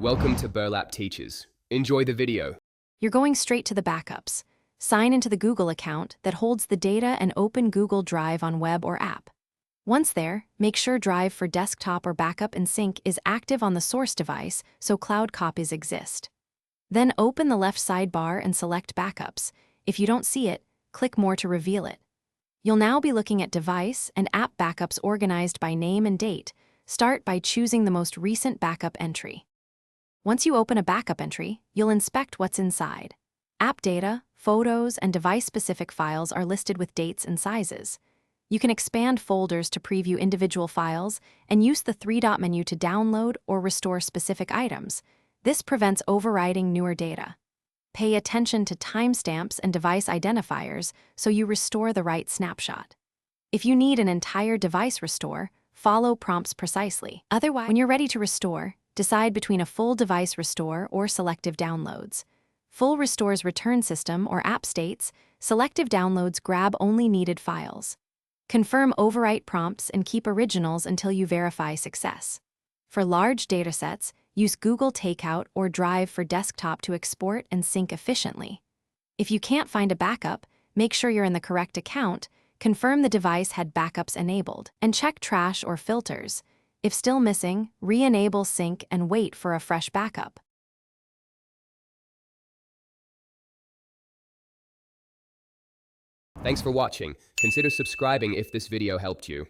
Welcome to Burlap Teachers. Enjoy the video. You're going straight to the backups. Sign into the Google account that holds the data and open Google Drive on web or app. Once there, make sure Drive for desktop or backup and sync is active on the source device so cloud copies exist. Then open the left sidebar and select Backups. If you don't see it, click More to reveal it. You'll now be looking at device and app backups organized by name and date. Start by choosing the most recent backup entry. Once you open a backup entry, you'll inspect what's inside. App data, photos, and device-specific files are listed with dates and sizes. You can expand folders to preview individual files and use the three-dot menu to download or restore specific items. This prevents overwriting newer data. Pay attention to timestamps and device identifiers so you restore the right snapshot. If you need an entire device restore, follow prompts precisely. Otherwise, when you're ready to restore, decide between a full device restore or selective downloads. Full restores return system or app states, selective downloads grab only needed files. Confirm overwrite prompts and keep originals until you verify success. For large datasets, use Google Takeout or Drive for desktop to export and sync efficiently. If you can't find a backup, make sure you're in the correct account, confirm the device had backups enabled, and check trash or filters. If still missing, re-enable sync and wait for a fresh backup. Thanks for watching. Consider subscribing if this video helped you.